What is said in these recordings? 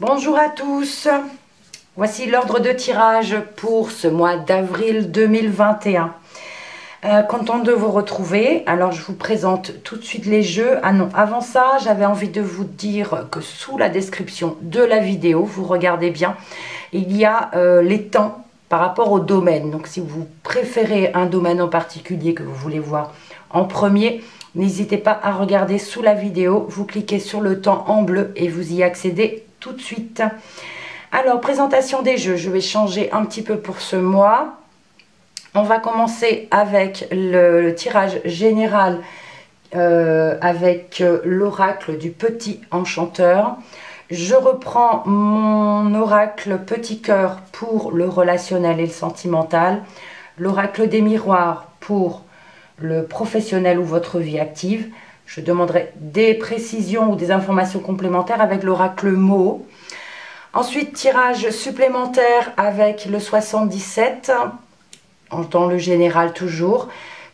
Bonjour à tous, voici l'ordre de tirage pour ce mois d'avril 2021. Contente de vous retrouver. Alors je vous présente tout de suite les jeux. Ah non, avant ça, j'avais envie de vous dire que sous la description de la vidéo, vous regardez bien, il y a les temps par rapport au domaine. Donc si vous préférez un domaine en particulier que vous voulez voir en premier, n'hésitez pas à regarder sous la vidéo. Vous cliquez sur le temps en bleu et vous y accédez tout de suite. Alors, présentation des jeux. Je vais changer un petit peu pour ce mois. On va commencer avec le tirage général avec l'oracle du petit enchanteur. Je reprends mon oracle petit cœur pour le relationnel et le sentimental. L'oracle des miroirs pour le professionnel ou votre vie active. Je demanderai des précisions ou des informations complémentaires avec l'oracle mot. Ensuite, tirage supplémentaire avec le 77, dans le général toujours,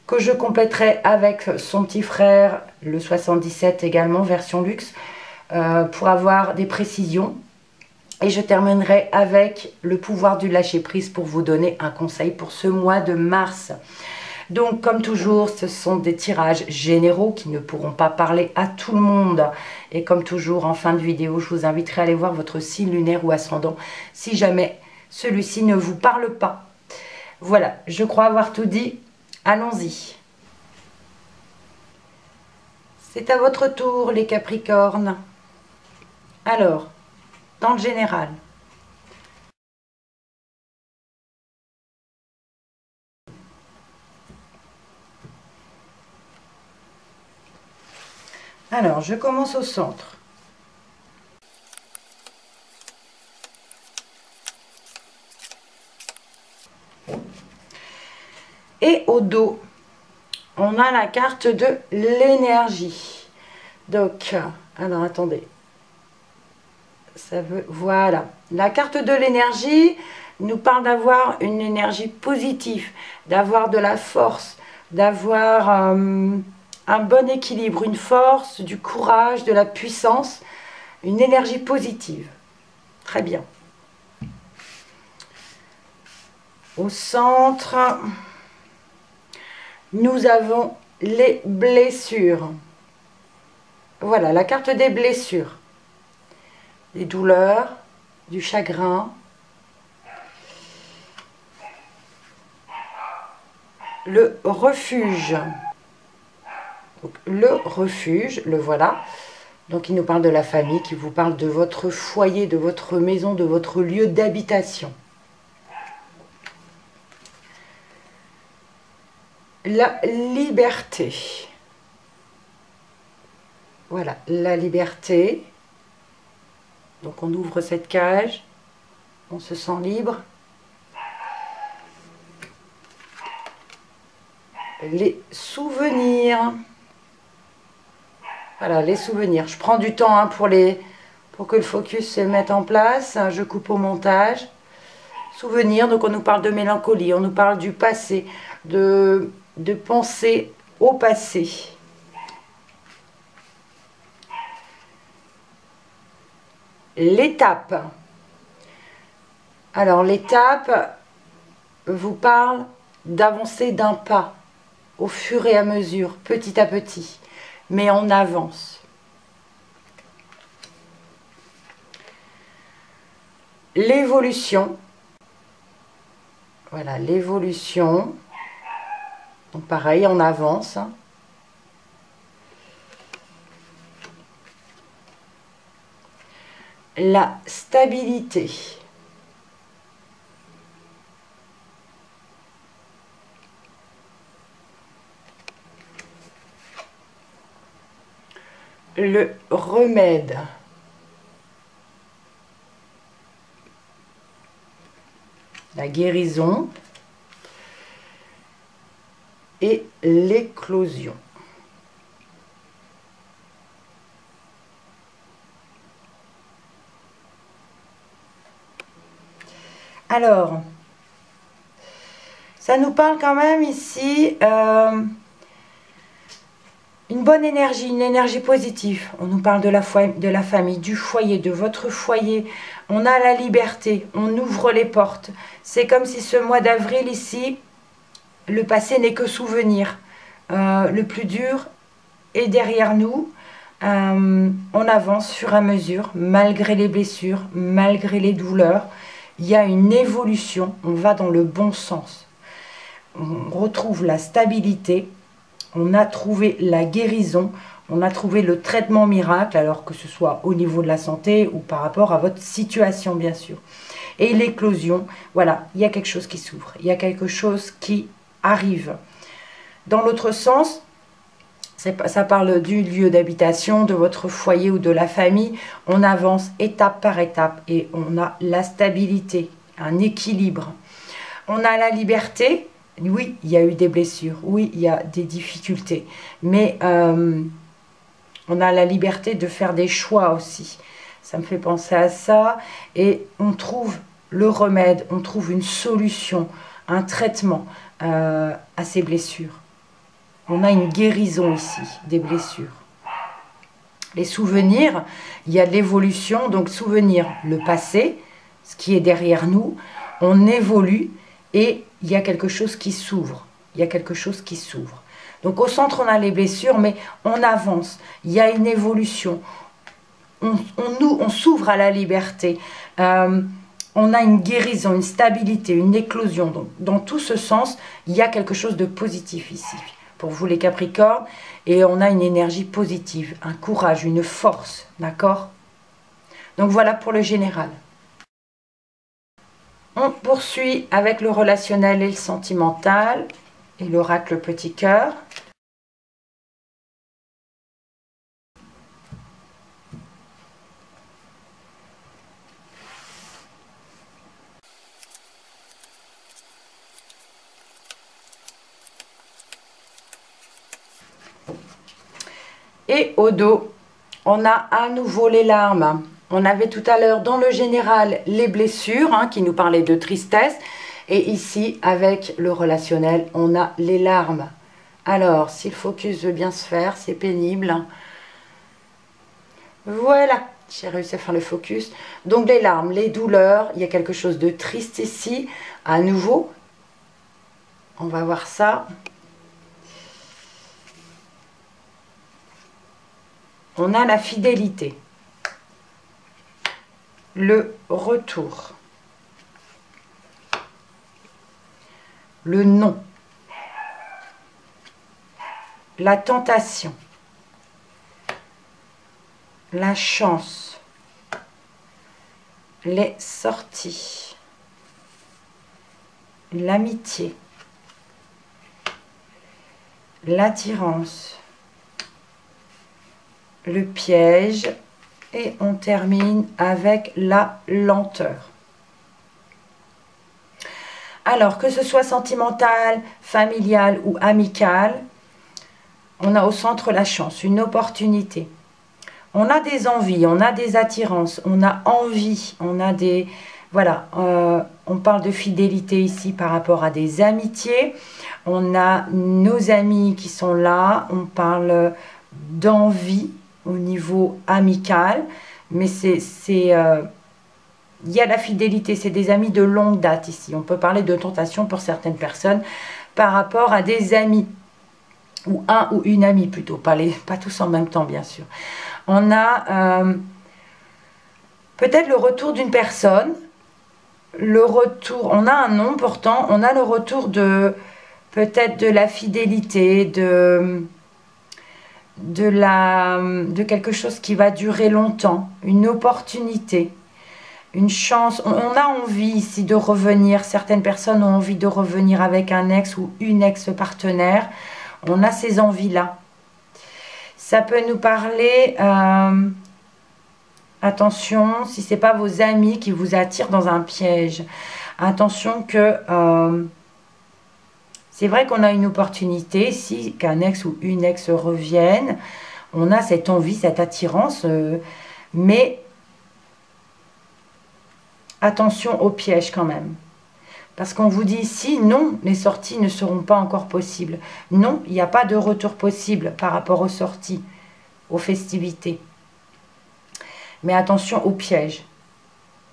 que je compléterai avec son petit frère, le 77 également, version luxe, pour avoir des précisions. Et je terminerai avec le pouvoir du lâcher-prise pour vous donner un conseil pour ce mois de mars. Donc, comme toujours, ce sont des tirages généraux qui ne pourront pas parler à tout le monde. Et comme toujours, en fin de vidéo, je vous inviterai à aller voir votre signe lunaire ou ascendant si jamais celui-ci ne vous parle pas. Voilà, je crois avoir tout dit. Allons-y. C'est à votre tour, les Capricornes. Alors, dans le général. Alors, je commence au centre. Et au dos, on a la carte de l'énergie. Donc, alors attendez. Ça veut, voilà. La carte de l'énergie nous parle d'avoir une énergie positive, d'avoir de la force, d'avoir un bon équilibre, une force, du courage, de la puissance, une énergie positive. Très bien. Au centre, nous avons les blessures. Voilà, la carte des blessures. Des douleurs, du chagrin. Le refuge. Donc, le refuge, le voilà. Donc, il nous parle de la famille, qui vous parle de votre foyer, de votre maison, de votre lieu d'habitation. La liberté. Voilà, la liberté. Donc, on ouvre cette cage. On se sent libre. Les souvenirs. Voilà, les souvenirs. Je prends du temps pour que le focus se mette en place. Je coupe au montage. Souvenirs, donc on nous parle de mélancolie, on nous parle du passé, de penser au passé. L'étape. Alors l'étape vous parle d'avancer d'un pas au fur et à mesure, petit à petit. Mais on avance. L'évolution. Voilà, l'évolution. Donc pareil, on avance. La stabilité. Le remède. La guérison. Et l'éclosion. Alors, ça nous parle quand même ici Une bonne énergie, une énergie positive. On nous parle de la famille, du foyer, de votre foyer. On a la liberté, on ouvre les portes. C'est comme si ce mois d'avril ici, le passé n'est que souvenir. Le plus dur est derrière nous. On avance sur à mesure, malgré les blessures, malgré les douleurs. Il y a une évolution, on va dans le bon sens. On retrouve la stabilité. On a trouvé la guérison, on a trouvé le traitement miracle, alors que ce soit au niveau de la santé ou par rapport à votre situation, bien sûr. Et l'éclosion, voilà, il y a quelque chose qui s'ouvre, il y a quelque chose qui arrive. Dans l'autre sens, ça parle du lieu d'habitation, de votre foyer ou de la famille. On avance étape par étape et on a la stabilité, un équilibre. On a la liberté. Oui, il y a eu des blessures, oui, il y a des difficultés, mais on a la liberté de faire des choix aussi. Ça me fait penser à ça, et on trouve le remède, on trouve une solution, un traitement à ces blessures. On a une guérison ici, des blessures. Les souvenirs, il y a de l'évolution, donc souvenir, le passé, ce qui est derrière nous, on évolue, et il y a quelque chose qui s'ouvre. Il y a quelque chose qui s'ouvre. Donc au centre, on a les blessures, mais on avance. Il y a une évolution. On s'ouvre à la liberté. On a une guérison, une stabilité, une éclosion. Donc dans tout ce sens, il y a quelque chose de positif ici. Pour vous les Capricornes. Et on a une énergie positive, un courage, une force. D'accord? Donc voilà pour le général. On poursuit avec le relationnel et le sentimental et l'oracle petit cœur. Et au dos, on a à nouveau les larmes. On avait tout à l'heure dans le général les blessures qui nous parlaient de tristesse. Et ici, avec le relationnel, on a les larmes. Alors, si le focus veut bien se faire, c'est pénible. Voilà, j'ai réussi à faire le focus. Donc les larmes, les douleurs, il y a quelque chose de triste ici. À nouveau, on va voir ça. On a la fidélité. Le retour, le non, la tentation, la chance, les sorties, l'amitié, l'attirance, le piège. Et on termine avec la lenteur. Alors, que ce soit sentimental, familial ou amical, on a au centre la chance, une opportunité. On a des envies, on a des attirances, on a envie, on a des... Voilà, on parle de fidélité ici par rapport à des amitiés. On a nos amis qui sont là, on parle d'envie au niveau amical, mais il y a la fidélité, c'est des amis de longue date ici. On peut parler de tentation pour certaines personnes par rapport à des amis, ou un ou une amie plutôt, pas tous en même temps bien sûr. On a peut-être le retour d'une personne, on a un nom pourtant, on a le retour de peut-être de la fidélité, de quelque chose qui va durer longtemps, une opportunité, une chance. On a envie ici de revenir, certaines personnes ont envie de revenir avec un ex ou une ex-partenaire. On a ces envies-là. Ça peut nous parler, attention, si ce n'est pas vos amis qui vous attirent dans un piège. Attention que... c'est vrai qu'on a une opportunité, si qu'un ex ou une ex revienne, on a cette envie, cette attirance, mais attention au piège quand même. Parce qu'on vous dit ici, non, les sorties ne seront pas encore possibles. Non, il n'y a pas de retour possible par rapport aux sorties, aux festivités. Mais attention aux pièges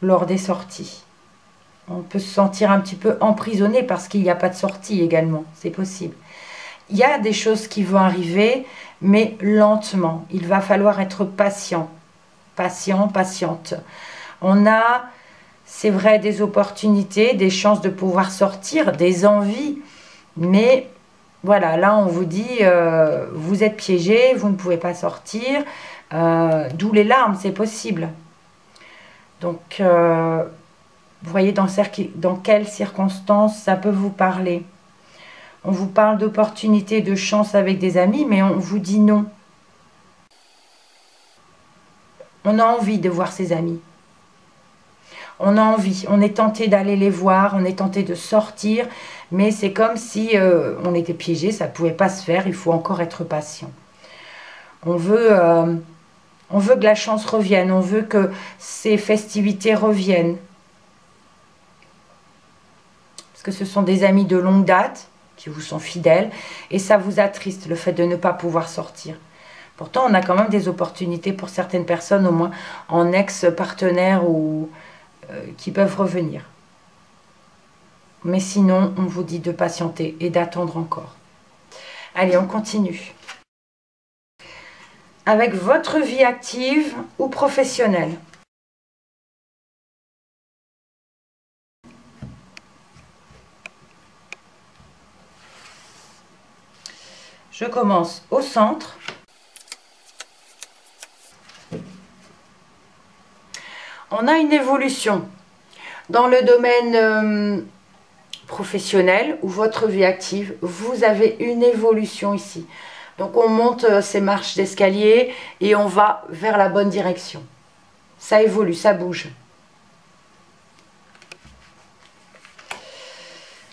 lors des sorties. On peut se sentir un petit peu emprisonné parce qu'il n'y a pas de sortie également, c'est possible. Il y a des choses qui vont arriver, mais lentement. Il va falloir être patient, patient, patiente. On a, c'est vrai, des opportunités, des chances de pouvoir sortir, des envies, mais voilà, là on vous dit, vous êtes piégé, vous ne pouvez pas sortir, d'où les larmes, c'est possible. Donc, vous voyez dans quelles circonstances ça peut vous parler. On vous parle d'opportunités, de chance avec des amis, mais on vous dit non. On a envie de voir ses amis. On a envie, on est tenté d'aller les voir, on est tenté de sortir, mais c'est comme si on était piégé, ça ne pouvait pas se faire, il faut encore être patient. On veut que la chance revienne, on veut que ces festivités reviennent. Parce que ce sont des amis de longue date, qui vous sont fidèles, et ça vous attriste, le fait de ne pas pouvoir sortir. Pourtant, on a quand même des opportunités pour certaines personnes, au moins en ex-partenaire ou qui peuvent revenir. Mais sinon, on vous dit de patienter et d'attendre encore. Allez, on continue. Avec votre vie active ou professionnelle. Je commence au centre. On a une évolution dans le domaine professionnel ou votre vie active. Vous avez une évolution ici. Donc on monte ces marches d'escalier et on va vers la bonne direction. Ça évolue, ça bouge.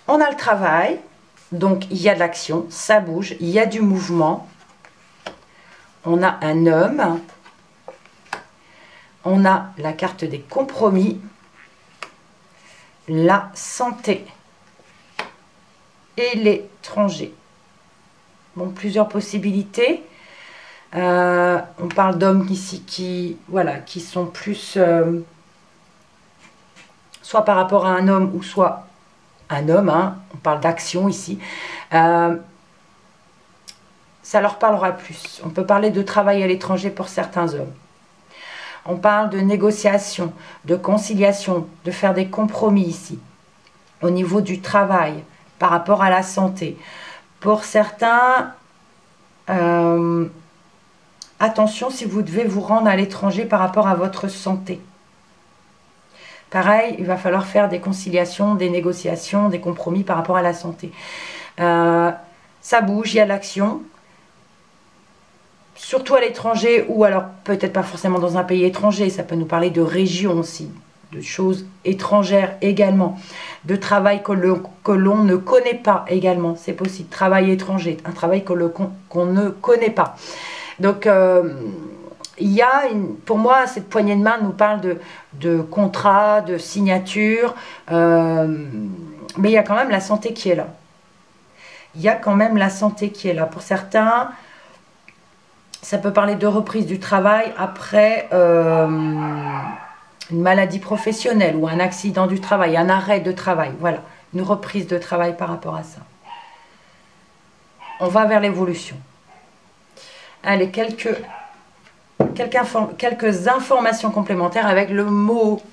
On a le travail, donc il y a de l'action, ça bouge, il y a du mouvement. On a un homme. On a la carte des compromis, la santé et l'étranger. Bon, plusieurs possibilités. On parle d'hommes ici qui sont plus soit par rapport à un homme ou soit un homme. Hein, on parle d'action ici. Ça leur parlera plus. On peut parler de travail à l'étranger pour certains hommes. On parle de négociation, de conciliation, de faire des compromis ici. Au niveau du travail, par rapport à la santé. Pour certains, attention si vous devez vous rendre à l'étranger par rapport à votre santé. Pareil, il va falloir faire des conciliations, des négociations, des compromis par rapport à la santé. Ça bouge, il y a de l'action. Surtout à l'étranger, ou alors peut-être pas forcément dans un pays étranger, ça peut nous parler de région aussi, de choses étrangères également, de travail que l'on ne connaît pas également, c'est possible, travail étranger, un travail qu'on ne connaît pas. Donc, il y a, pour moi, cette poignée de main nous parle de contrat, de signature, mais il y a quand même la santé qui est là. Il y a quand même la santé qui est là. Pour certains, ça peut parler de reprise du travail après une maladie professionnelle ou un accident du travail, un arrêt de travail. Voilà, une reprise de travail par rapport à ça. On va vers l'évolution. Allez, quelques informations complémentaires avec le mot.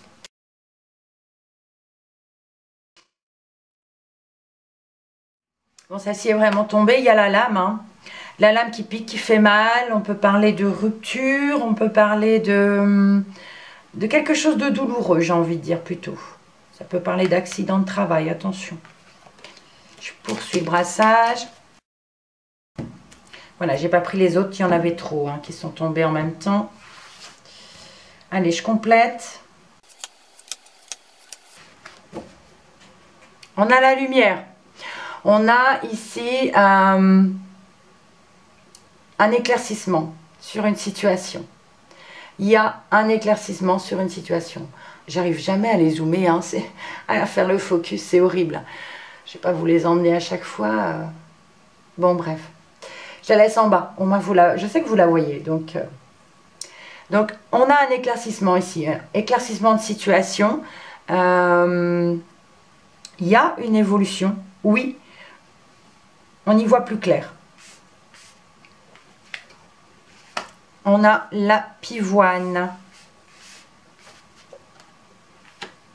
Bon, celle-ci est vraiment tombée. Il y a la lame, hein. La lame qui pique, qui fait mal, on peut parler de rupture, on peut parler de quelque chose de douloureux, j'ai envie de dire plutôt. Ça peut parler d'accident de travail, attention. Je poursuis le brassage. Voilà, j'ai pas pris les autres, il y en avait trop, hein, qui sont tombés en même temps. Allez, je complète. On a la lumière. On a ici un éclaircissement sur une situation. Il y a un éclaircissement sur une situation. J'arrive jamais à les zoomer, hein, à faire le focus, c'est horrible. Je vais pas vous les emmener à chaque fois. Bon, bref. Je la laisse en bas. Au moins, je sais que vous la voyez. Donc, on a un éclaircissement ici. Un éclaircissement de situation. Il y a une évolution. Oui, on y voit plus clair. On a la pivoine.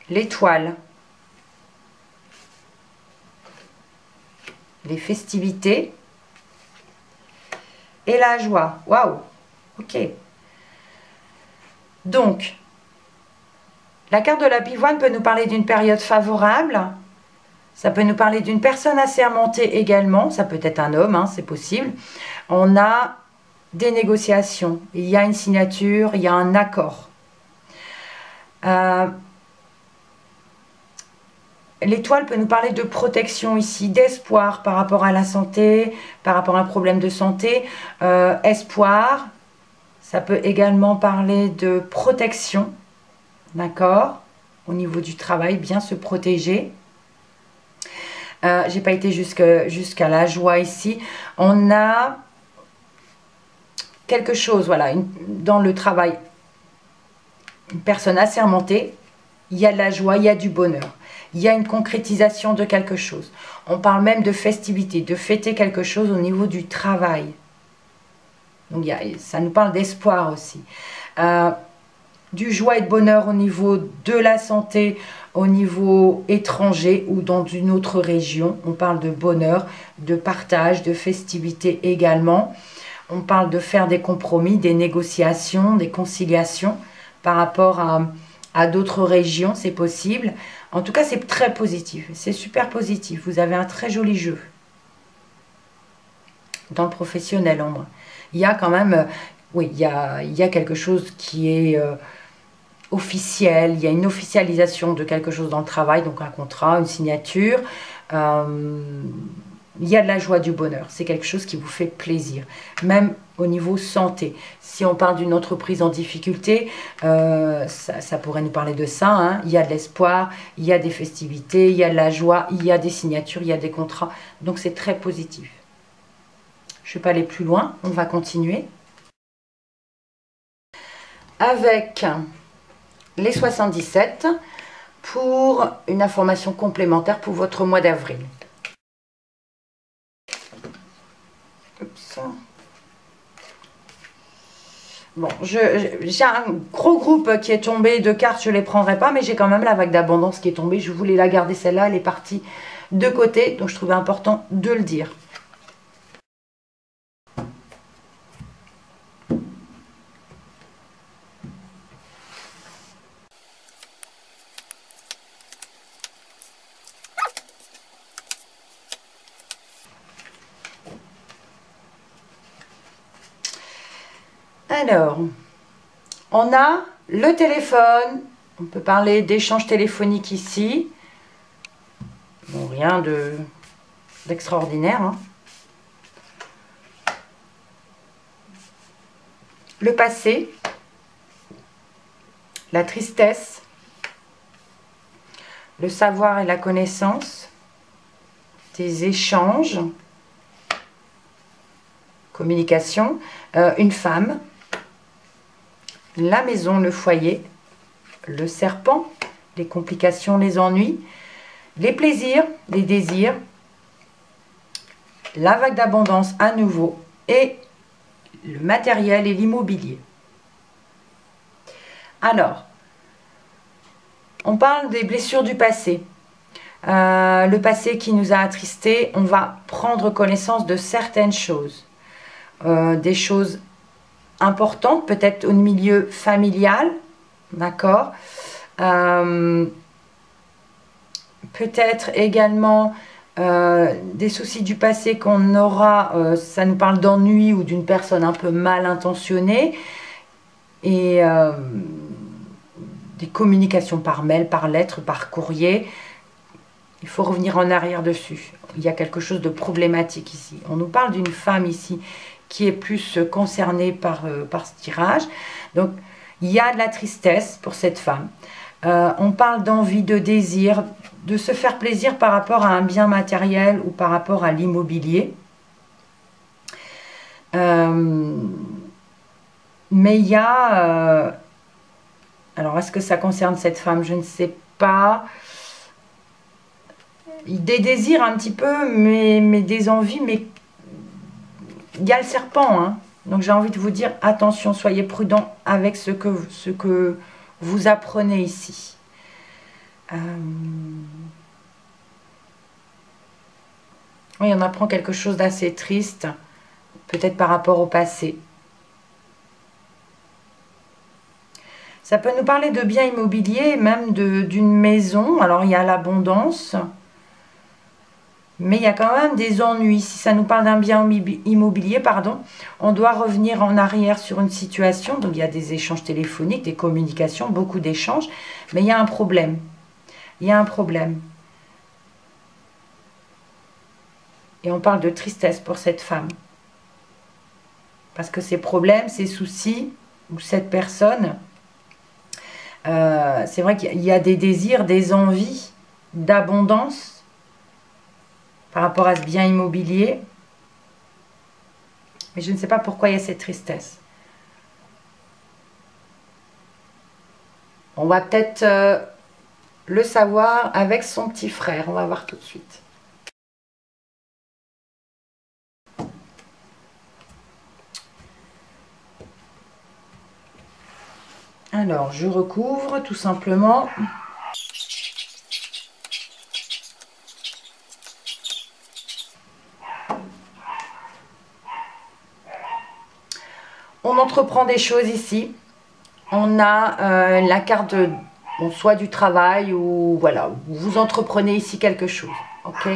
L'étoile. Les festivités. Et la joie. Waouh! Ok. Donc, la carte de la pivoine peut nous parler d'une période favorable. Ça peut nous parler d'une personne assermentée également. Ça peut être un homme, hein, c'est possible. On a des négociations. Il y a une signature, il y a un accord. L'étoile peut nous parler de protection ici, d'espoir par rapport à la santé, par rapport à un problème de santé. Espoir, ça peut également parler de protection, d'accord? Au niveau du travail, bien se protéger. J'ai pas été jusqu'à la joie ici. On a quelque chose, voilà, dans le travail, une personne assermentée, il y a de la joie, il y a du bonheur. Il y a une concrétisation de quelque chose. On parle même de festivité, de fêter quelque chose au niveau du travail. Donc ça nous parle d'espoir aussi. Du joie et de bonheur au niveau de la santé, au niveau étranger ou dans une autre région. On parle de bonheur, de partage, de festivité également. On parle de faire des compromis, des négociations, des conciliations par rapport à d'autres régions, c'est possible. En tout cas, c'est très positif, c'est super positif. Vous avez un très joli jeu. Dans le professionnel, en moins. Il y a quand même, oui, il y a quelque chose qui est officiel. Il y a une officialisation de quelque chose dans le travail, donc un contrat, une signature. Il y a de la joie, du bonheur. C'est quelque chose qui vous fait plaisir. Même au niveau santé. Si on parle d'une entreprise en difficulté, ça pourrait nous parler de ça. Hein. Il y a de l'espoir, il y a des festivités, il y a de la joie, il y a des signatures, il y a des contrats. Donc c'est très positif. Je ne vais pas aller plus loin. On va continuer. Avec les 77 pour une information complémentaire pour votre mois d'avril. Bon, j'ai un gros groupe qui est tombé de cartes, je ne les prendrai pas, mais j'ai quand même la vague d'abondance qui est tombée. Je voulais la garder celle-là, elle est partie de côté, donc je trouvais important de le dire. Alors, on a le téléphone, on peut parler d'échange téléphonique ici. Bon, rien d'extraordinaire. Hein. Le passé, la tristesse, le savoir et la connaissance, des échanges, communication, une femme, la maison, le foyer, le serpent, les complications, les ennuis, les plaisirs, les désirs, la vague d'abondance à nouveau et le matériel et l'immobilier. Alors, on parle des blessures du passé. Le passé qui nous a attristés, on va prendre connaissance de certaines choses. Des choses importantes, peut-être au milieu familial, d'accord, peut-être également des soucis du passé qu'on aura, ça nous parle d'ennui ou d'une personne un peu mal intentionnée, et des communications par mail, par lettre, par courrier. Il faut revenir en arrière dessus. Il y a quelque chose de problématique ici. On nous parle d'une femme ici qui est plus concernée par ce tirage. Donc, il y a de la tristesse pour cette femme. On parle d'envie, de désir, de se faire plaisir par rapport à un bien matériel ou par rapport à l'immobilier. Mais il y a... alors, est-ce que ça concerne cette femme? Je ne sais pas. Des désirs un petit peu, mais des envies, mais il y a le serpent, hein. Donc j'ai envie de vous dire, attention, soyez prudent avec ce que vous apprenez ici. Oui, on apprend quelque chose d'assez triste, peut-être par rapport au passé. Ça peut nous parler de biens immobiliers, même d'une maison. Alors il y a l'abondance, mais il y a quand même des ennuis. Si ça nous parle d'un bien immobilier, pardon, on doit revenir en arrière sur une situation. Donc il y a des échanges téléphoniques, des communications, beaucoup d'échanges. Mais il y a un problème. Il y a un problème. Et on parle de tristesse pour cette femme. Parce que ces problèmes, ces soucis, ou cette personne, c'est vrai qu'il y a des désirs, des envies d'abondance par rapport à ce bien immobilier. Mais je ne sais pas pourquoi il y a cette tristesse. On va peut-être le savoir avec son petit frère. On va voir tout de suite. Alors, je recouvre tout simplement. On entreprend des choses ici. On a la carte de, bon, soit du travail ou voilà, vous entreprenez ici quelque chose. Ok.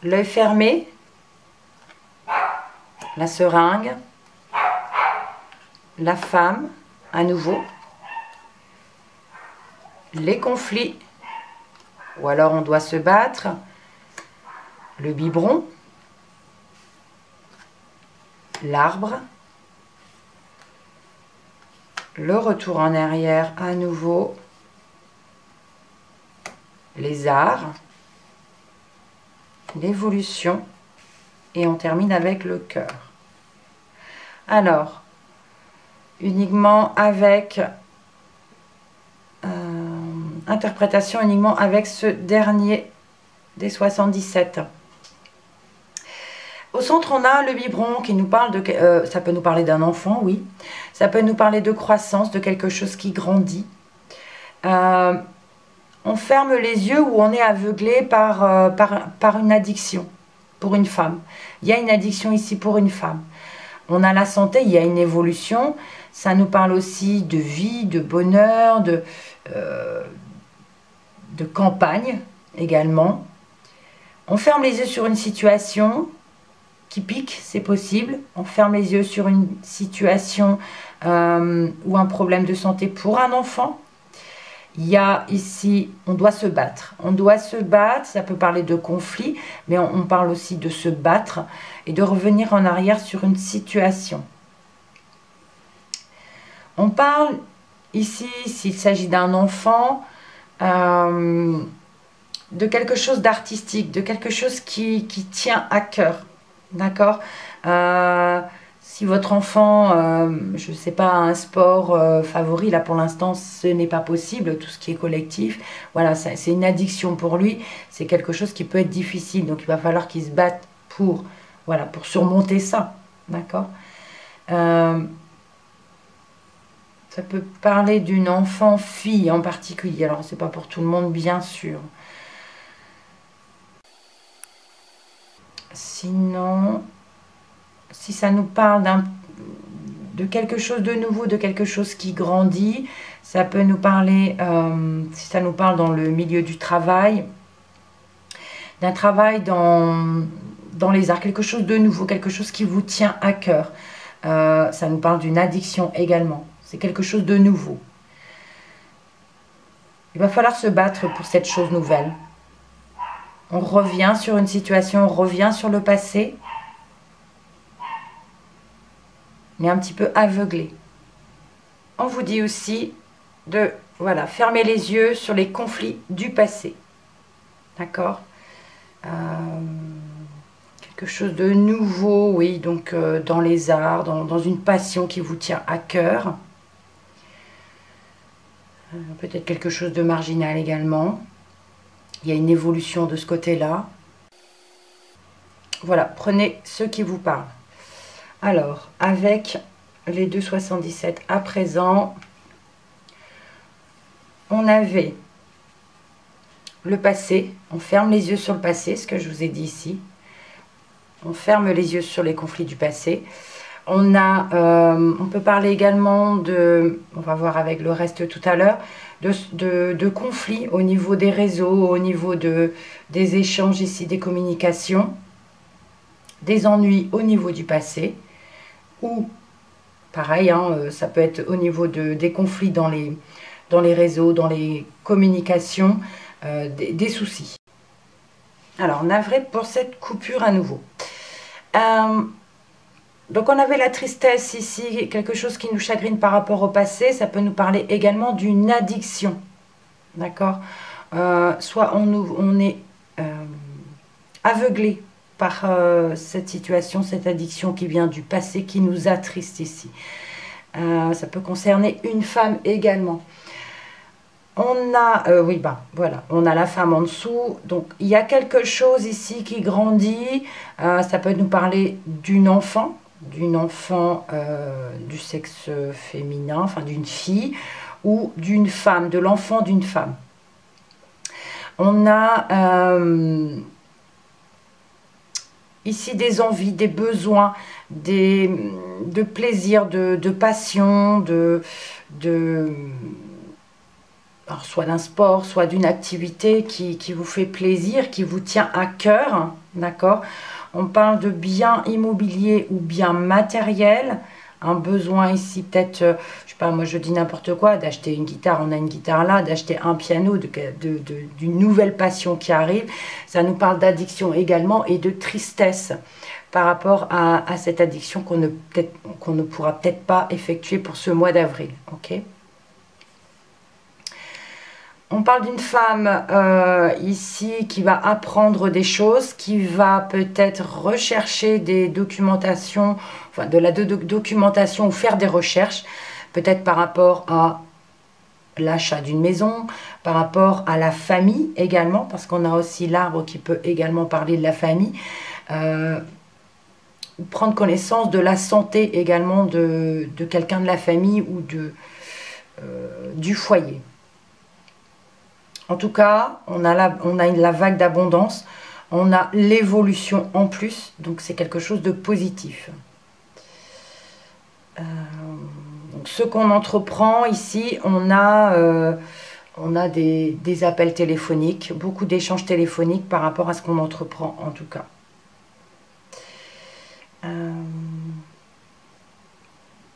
L'œil fermé. La seringue. La femme, à nouveau. Les conflits. Ou alors on doit se battre. Le biberon. L'arbre. Le retour en arrière à nouveau. Les arts. L'évolution. Et on termine avec le cœur. Alors, uniquement avec... interprétation uniquement avec ce dernier des 77. Au centre, on a le biberon qui nous parle de... ça peut nous parler d'un enfant, oui. Ça peut nous parler de croissance, de quelque chose qui grandit. On ferme les yeux ou on est aveuglé par une addiction pour une femme. Il y a une addiction ici pour une femme. On a la santé, il y a une évolution. Ça nous parle aussi de vie, de bonheur, de campagne également. On ferme les yeux sur une situation qui pique, c'est possible. On ferme les yeux sur une situation ou un problème de santé pour un enfant. Il y a ici, on doit se battre. On doit se battre, ça peut parler de conflit, mais on parle aussi de se battre et de revenir en arrière sur une situation. On parle ici, s'il s'agit d'un enfant, de quelque chose d'artistique, de quelque chose qui tient à cœur. D'accord? Si votre enfant, je ne sais pas, a un sport favori, là pour l'instant ce n'est pas possible, tout ce qui est collectif, voilà, c'est une addiction pour lui, c'est quelque chose qui peut être difficile, donc il va falloir qu'il se batte pour, voilà, pour surmonter ça, d'accord? Ça peut parler d'une enfant-fille en particulier, alors c'est pas pour tout le monde bien sûr. Sinon, si ça nous parle de quelque chose de nouveau, de quelque chose qui grandit, ça peut nous parler, si ça nous parle dans le milieu du travail, d'un travail dans les arts, quelque chose de nouveau, quelque chose qui vous tient à cœur. Ça nous parle d'une addiction également, c'est quelque chose de nouveau. Il va falloir se battre pour cette chose nouvelle. On revient sur une situation, on revient sur le passé. mais un petit peu aveuglé. On vous dit aussi de, voilà, fermer les yeux sur les conflits du passé. D'accord? Quelque chose de nouveau, oui, donc dans les arts, dans une passion qui vous tient à cœur. Peut-être quelque chose de marginal également. Il y a une évolution de ce côté-là. Voilà, prenez ce qui vous parle. Alors, avec les 2,77 à présent, on avait le passé. On ferme les yeux sur le passé, ce que je vous ai dit ici. On ferme les yeux sur les conflits du passé. On peut parler également de, on va voir avec le reste tout à l'heure, de conflits au niveau des réseaux, au niveau des échanges ici, des communications, des ennuis au niveau du passé, ou pareil, hein, ça peut être au niveau des conflits dans les réseaux, dans les communications, des soucis. Alors, navré pour cette coupure à nouveau. Donc on avait la tristesse ici, quelque chose qui nous chagrine par rapport au passé. Ça peut nous parler également d'une addiction. D'accord? Soit on est aveuglé par cette situation, cette addiction qui vient du passé, qui nous attriste ici. Ça peut concerner une femme également. On a, oui, bah, voilà, on a la femme en dessous. Donc, il y a quelque chose ici qui grandit. Ça peut nous parler d'une enfant du sexe féminin, enfin d'une fille, ou d'une femme, de l'enfant d'une femme. On a ici des envies, des besoins, de plaisir, de passion, alors soit d'un sport, soit d'une activité qui vous fait plaisir, qui vous tient à cœur, d'accord? On parle de biens immobiliers ou biens matériels, un besoin ici peut-être, je sais pas, moi je dis n'importe quoi, d'acheter une guitare, on a une guitare là, d'acheter un piano, d'une nouvelle passion qui arrive. Ça nous parle d'addiction également et de tristesse par rapport à cette addiction qu'on ne pourra peut-être pas effectuer pour ce mois d'avril, ok? On parle d'une femme ici qui va apprendre des choses, qui va peut-être rechercher des documentations, enfin de la documentation ou faire des recherches, peut-être par rapport à l'achat d'une maison, par rapport à la famille également, parce qu'on a aussi l'arbre qui peut également parler de la famille, prendre connaissance de la santé également de quelqu'un de la famille ou du foyer. En tout cas, on a la vague d'abondance, on a l'évolution en plus, donc c'est quelque chose de positif. Donc ce qu'on entreprend ici, on a des appels téléphoniques, beaucoup d'échanges téléphoniques par rapport à ce qu'on entreprend en tout cas.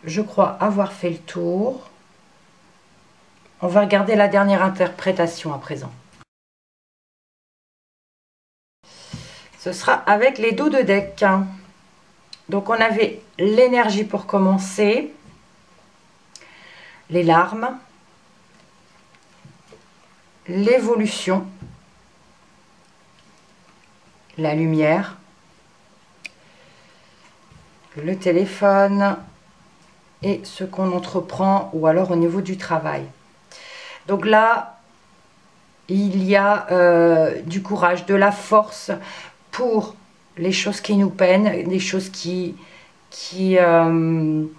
Je crois avoir fait le tour. On va regarder la dernière interprétation à présent. Ce sera avec les dos de deck. Donc on avait l'énergie pour commencer, les larmes, l'évolution, la lumière, le téléphone et ce qu'on entreprend ou alors au niveau du travail. Donc là, il y a du courage, de la force pour les choses qui nous peinent, des choses qui nous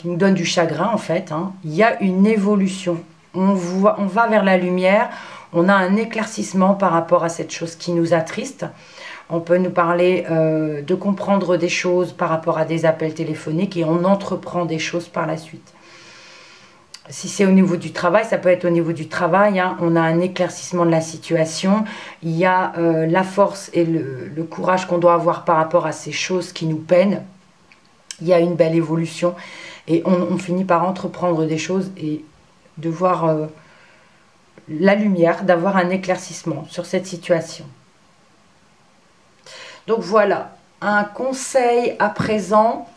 donnent du chagrin en fait. Hein. Il y a une évolution. On va vers la lumière, on a un éclaircissement par rapport à cette chose qui nous attriste. On peut nous parler de comprendre des choses par rapport à des appels téléphoniques et on entreprend des choses par la suite. Si c'est au niveau du travail, ça peut être au niveau du travail, hein. On a un éclaircissement de la situation, il y a la force et le courage qu'on doit avoir par rapport à ces choses qui nous peinent. Il y a une belle évolution et on finit par entreprendre des choses et de voir la lumière, d'avoir un éclaircissement sur cette situation. Donc voilà, un conseil à présent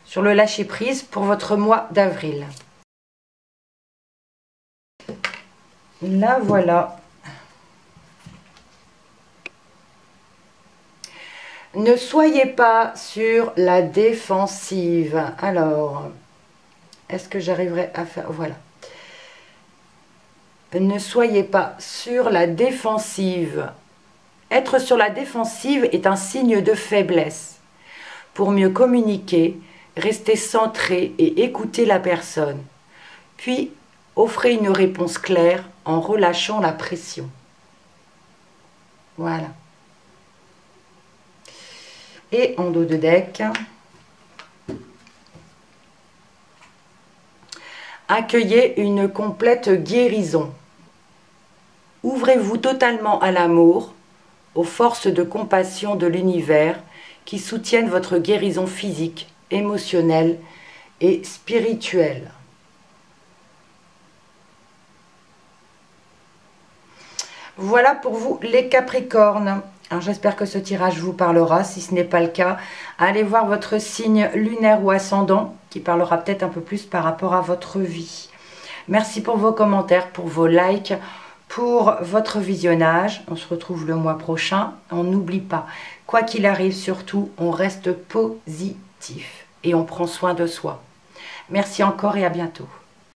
sur le lâcher-prise pour votre mois d'avril. Là, voilà. Ne soyez pas sur la défensive. Alors, est-ce que j'arriverai à faire... Voilà. Ne soyez pas sur la défensive. Être sur la défensive est un signe de faiblesse. Pour mieux communiquer, restez centré et écoutez la personne. Puis, offrez une réponse claire en relâchant la pression. Voilà. Et en dos de deck, accueillez une complète guérison. Ouvrez-vous totalement à l'amour, aux forces de compassion de l'univers qui soutiennent votre guérison physique, émotionnelle et spirituelle. Voilà pour vous les Capricornes. Alors j'espère que ce tirage vous parlera. Si ce n'est pas le cas, allez voir votre signe lunaire ou ascendant qui parlera peut-être un peu plus par rapport à votre vie. Merci pour vos commentaires, pour vos likes, pour votre visionnage. On se retrouve le mois prochain. On n'oublie pas, quoi qu'il arrive, surtout, on reste positif et on prend soin de soi. Merci encore et à bientôt.